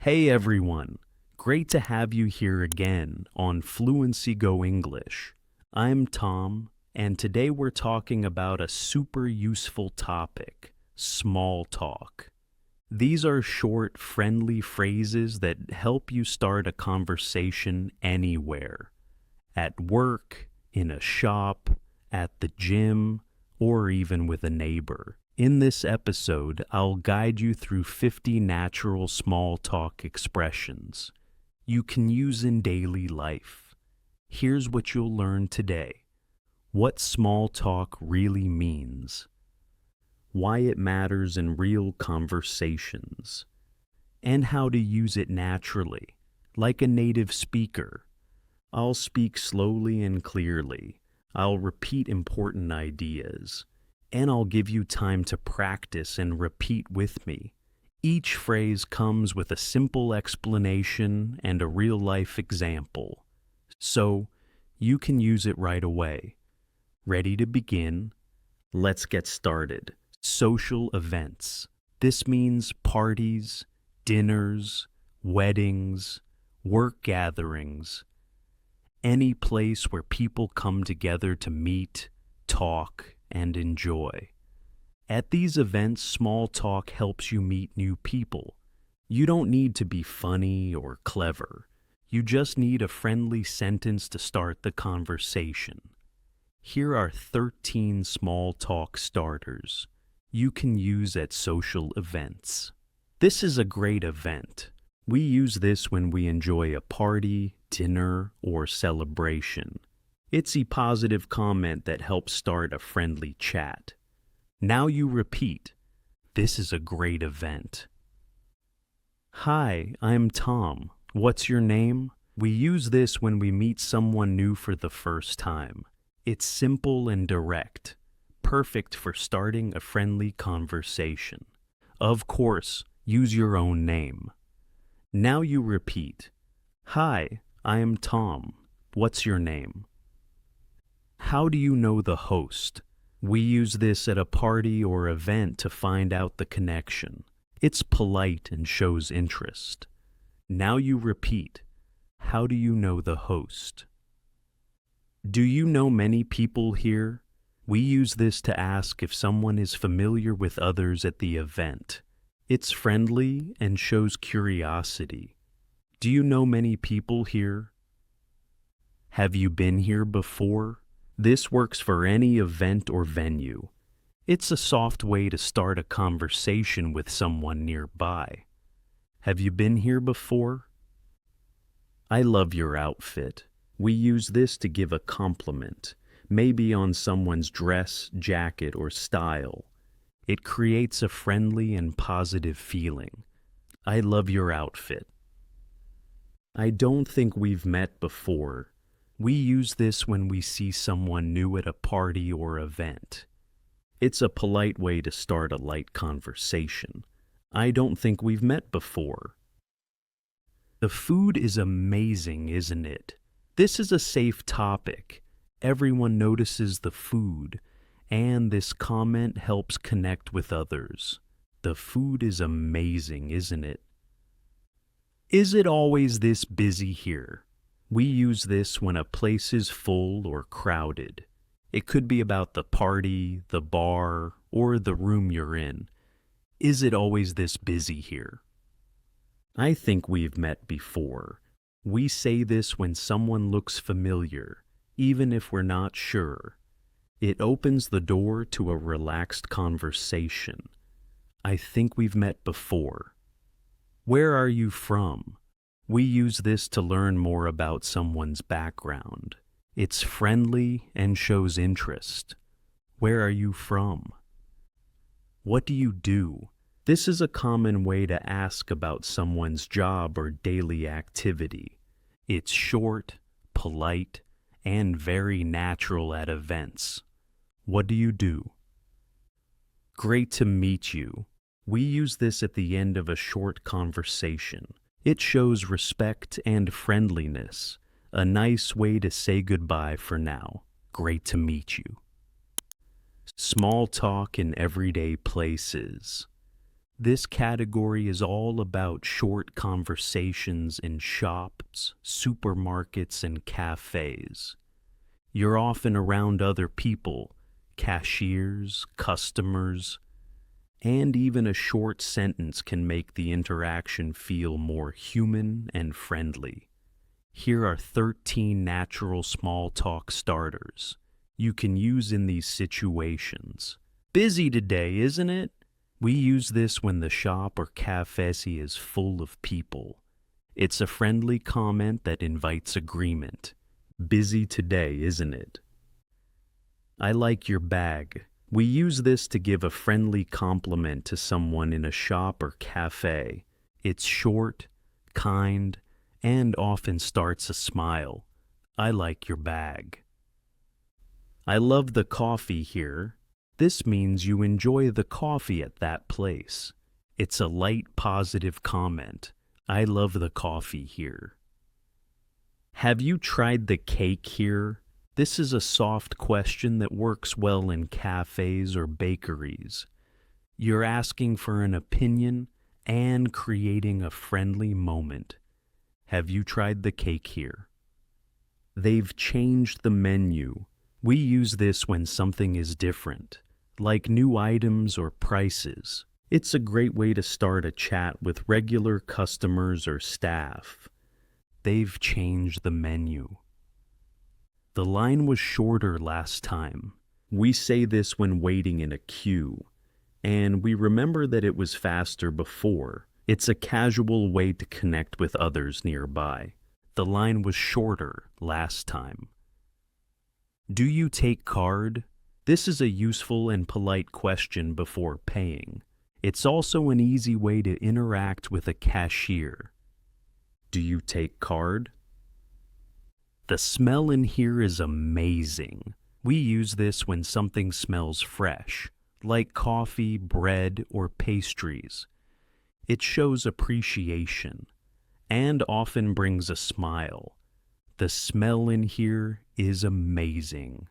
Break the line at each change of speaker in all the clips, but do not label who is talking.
Hey everyone, great to have you here again on Fluency Go English. I'm Tom, and today we're talking about a super useful topic, small talk. These are short, friendly phrases that help you start a conversation anywhere. At work, in a shop, at the gym, or even with a neighbor. In this episode, I'll guide you through 50 natural small talk expressions you can use in daily life. Here's what you'll learn today: what small talk really means, why it matters in real conversations, and how to use it naturally, like a native speaker. I'll speak slowly and clearly. I'll repeat important ideas, and I'll give you time to practice and repeat with me. Each phrase comes with a simple explanation and a real-life example, so you can use it right away. Ready to begin? Let's get started. Social events. This means parties, dinners, weddings, work gatherings, any place where people come together to meet, talk, and enjoy. At these events, small talk helps you meet new people. You don't need to be funny or clever. You just need a friendly sentence to start the conversation. Here are 13 small talk starters you can use at social events. This is a great event. We use this when we enjoy a party, dinner, or celebration. It's a positive comment that helps start a friendly chat. Now you repeat. This is a great event. Hi, I'm Tom. What's your name? We use this when we meet someone new for the first time. It's simple and direct, perfect for starting a friendly conversation. Of course, use your own name. Now you repeat. Hi, I am Tom. What's your name? How do you know the host? We use this at a party or event to find out the connection. It's polite and shows interest. Now you repeat. How do you know the host? Do you know many people here? We use this to ask if someone is familiar with others at the event. It's friendly and shows curiosity. Do you know many people here? Have you been here before? This works for any event or venue. It's a soft way to start a conversation with someone nearby. Have you been here before? I love your outfit. We use this to give a compliment, maybe on someone's dress, jacket, or style. It creates a friendly and positive feeling. I love your outfit. I don't think we've met before. We use this when we see someone new at a party or event. It's a polite way to start a light conversation. I don't think we've met before. The food is amazing, isn't it? This is a safe topic. Everyone notices the food, and this comment helps connect with others. The food is amazing, isn't it? Is it always this busy here? We use this when a place is full or crowded. It could be about the party, the bar, or the room you're in. Is it always this busy here? I think we've met before. We say this when someone looks familiar, even if we're not sure. It opens the door to a relaxed conversation. I think we've met before. Where are you from? We use this to learn more about someone's background. It's friendly and shows interest. Where are you from? What do you do? This is a common way to ask about someone's job or daily activity. It's short, polite, and very natural at events. What do you do? Great to meet you. We use this at the end of a short conversation. It shows respect and friendliness, a nice way to say goodbye for now. Great to meet you. Small talk in everyday places. This category is all about short conversations in shops, supermarkets, and cafes. You're often around other people, cashiers, customers, and even a short sentence can make the interaction feel more human and friendly. Here are 13 natural small talk starters you can use in these situations. Busy today, isn't it? We use this when the shop or cafe is full of people. It's a friendly comment that invites agreement. Busy today, isn't it? I like your bag. We use this to give a friendly compliment to someone in a shop or cafe. It's short, kind, and often starts a smile. I like your bag. I love the coffee here. This means you enjoy the coffee at that place. It's a light, positive comment. I love the coffee here. Have you tried the cake here? This is a soft question that works well in cafes or bakeries. You're asking for an opinion and creating a friendly moment. Have you tried the cake here? They've changed the menu. We use this when something is different, like new items or prices. It's a great way to start a chat with regular customers or staff. They've changed the menu. The line was shorter last time. We say this when waiting in a queue, and we remember that it was faster before. It's a casual way to connect with others nearby. The line was shorter last time. Do you take card? This is a useful and polite question before paying. It's also an easy way to interact with a cashier. Do you take card? The smell in here is amazing. We use this when something smells fresh, like coffee, bread, or pastries. It shows appreciation and often brings a smile. The smell in here is amazing.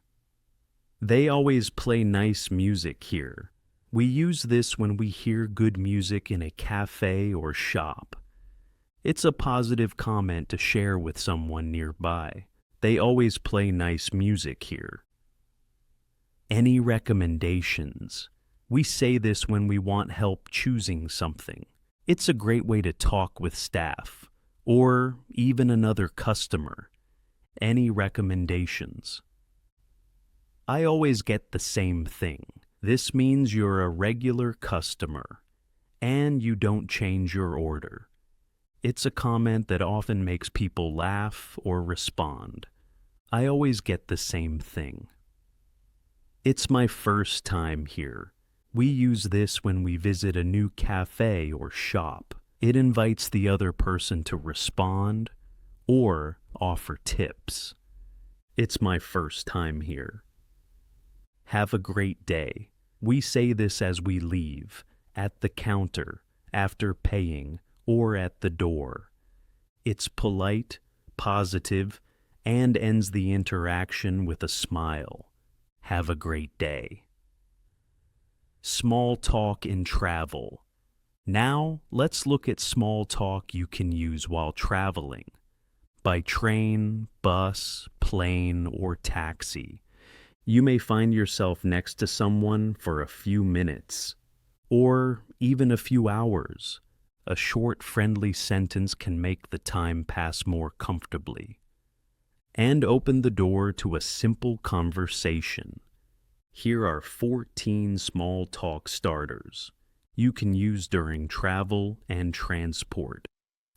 They always play nice music here. We use this when we hear good music in a cafe or shop. It's a positive comment to share with someone nearby. They always play nice music here. Any recommendations? We say this when we want help choosing something. It's a great way to talk with staff or even another customer. Any recommendations? I always get the same thing. This means you're a regular customer and you don't change your order. It's a comment that often makes people laugh or respond. I always get the same thing. It's my first time here. We use this when we visit a new cafe or shop. It invites the other person to respond or offer tips. It's my first time here. Have a great day. We say this as we leave, at the counter, after paying, or at the door. It's polite, positive, and ends the interaction with a smile. Have a great day. Small talk in travel. Now, let's look at small talk you can use while traveling. By train, bus, plane, or taxi. You may find yourself next to someone for a few minutes, or even a few hours. A short, friendly sentence can make the time pass more comfortably and open the door to a simple conversation. Here are 14 small talk starters you can use during travel and transport.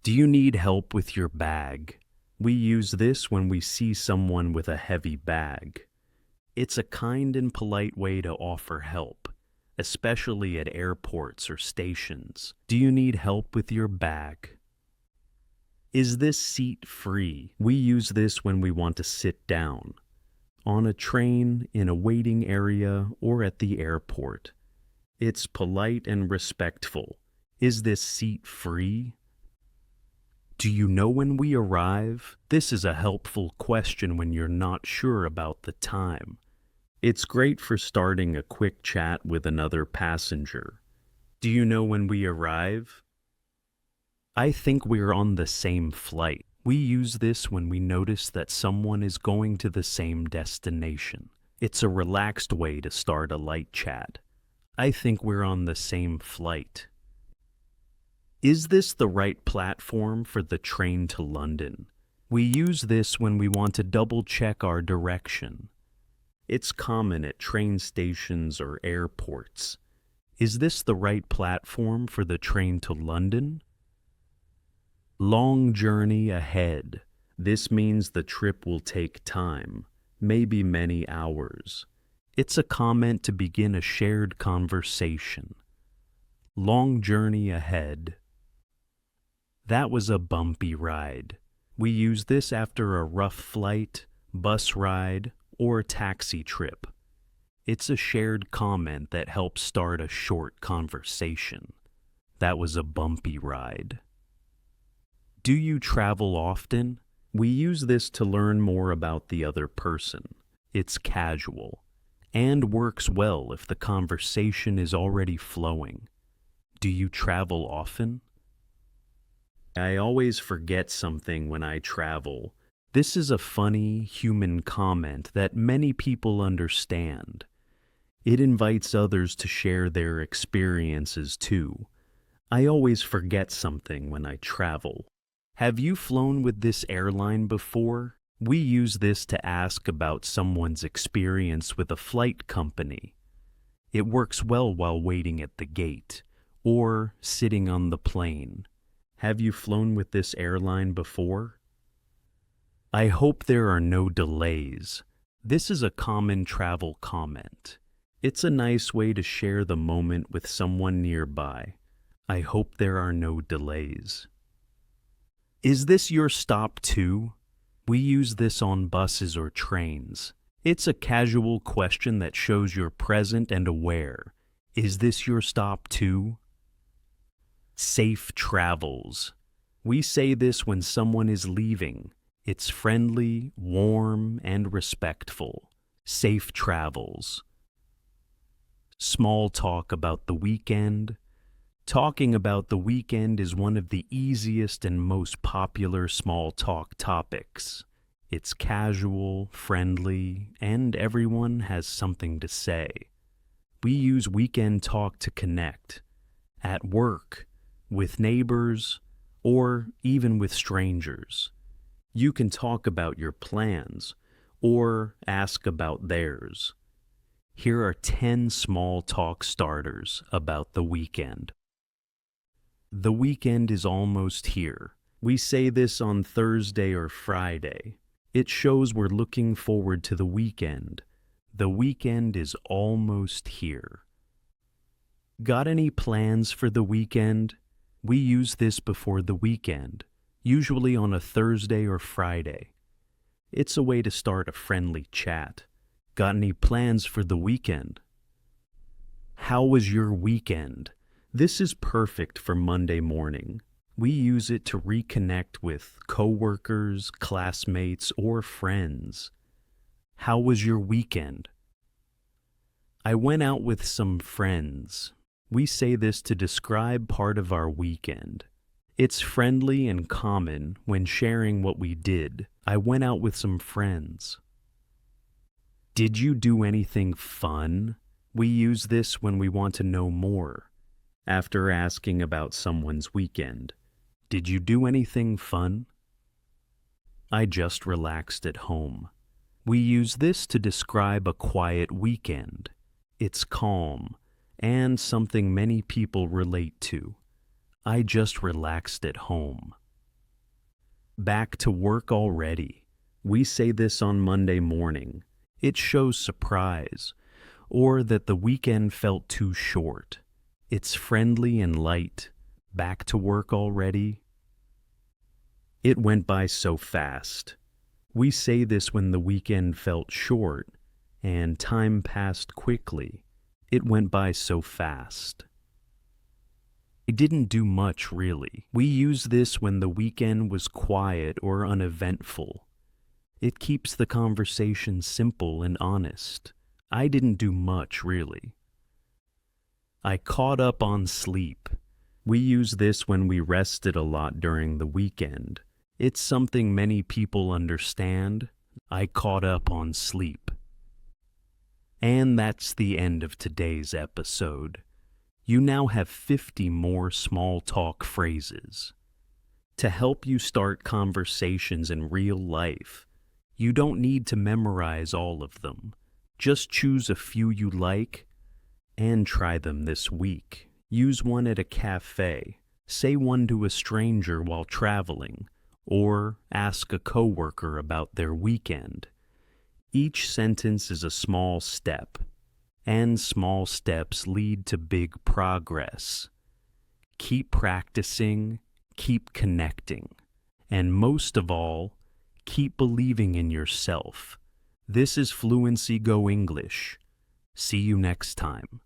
Do you need help with your bag? We use this when we see someone with a heavy bag. It's a kind and polite way to offer help, especially at airports or stations. Do you need help with your bag? Is this seat free? We use this when we want to sit down, on a train, in a waiting area, or at the airport. It's polite and respectful. Is this seat free? Do you know when we arrive? This is a helpful question when you're not sure about the time. It's great for starting a quick chat with another passenger. Do you know when we arrive? I think we're on the same flight. We use this when we notice that someone is going to the same destination. It's a relaxed way to start a light chat. I think we're on the same flight. Is this the right platform for the train to London? We use this when we want to double-check our direction. It's common at train stations or airports. Is this the right platform for the train to London? Long journey ahead. This means the trip will take time, maybe many hours. It's a comment to begin a shared conversation. Long journey ahead. That was a bumpy ride. We use this after a rough flight, bus ride, or taxi trip. It's a shared comment that helps start a short conversation. That was a bumpy ride. Do you travel often? We use this to learn more about the other person. It's casual and works well if the conversation is already flowing. Do you travel often? I always forget something when I travel. This is a funny, human comment that many people understand. It invites others to share their experiences too. I always forget something when I travel. Have you flown with this airline before? We use this to ask about someone's experience with a flight company. It works well while waiting at the gate or sitting on the plane. Have you flown with this airline before? I hope there are no delays. This is a common travel comment. It's a nice way to share the moment with someone nearby. I hope there are no delays. Is this your stop too? We use this on buses or trains. It's a casual question that shows you're present and aware. Is this your stop too? Safe travels. We say this when someone is leaving. It's friendly, warm, and respectful. Safe travels. Small talk about the weekend. Talking about the weekend is one of the easiest and most popular small talk topics. It's casual, friendly, and everyone has something to say. We use weekend talk to connect, at work, with neighbors, or even with strangers. You can talk about your plans or ask about theirs. Here are 10 small talk starters about the weekend. The weekend is almost here. We say this on Thursday or Friday. It shows we're looking forward to the weekend. The weekend is almost here. Got any plans for the weekend? We use this before the weekend, usually on a Thursday or Friday. It's a way to start a friendly chat. Got any plans for the weekend? How was your weekend? This is perfect for Monday morning. We use it to reconnect with coworkers, classmates, or friends. How was your weekend? I went out with some friends. We say this to describe part of our weekend. It's friendly and common when sharing what we did. I went out with some friends. Did you do anything fun? We use this when we want to know more. After asking about someone's weekend, did you do anything fun? I just relaxed at home. We use this to describe a quiet weekend. It's calm and something many people relate to. I just relaxed at home. Back to work already. We say this on Monday morning. It shows surprise or that the weekend felt too short. It's friendly and light. Back to work already? It went by so fast. We say this when the weekend felt short and time passed quickly. It went by so fast. I didn't do much really. We use this when the weekend was quiet or uneventful. It keeps the conversation simple and honest. I didn't do much really. I caught up on sleep. We use this when we rested a lot during the weekend. It's something many people understand. I caught up on sleep. And that's the end of today's episode. You now have 50 more small talk phrases. To help you start conversations in real life, you don't need to memorize all of them. Just choose a few you like and try them this week. Use one at a cafe, say one to a stranger while traveling, or ask a coworker about their weekend. Each sentence is a small step, and small steps lead to big progress. Keep practicing, keep connecting, and most of all, keep believing in yourself. This is Fluency Go English. See you next time.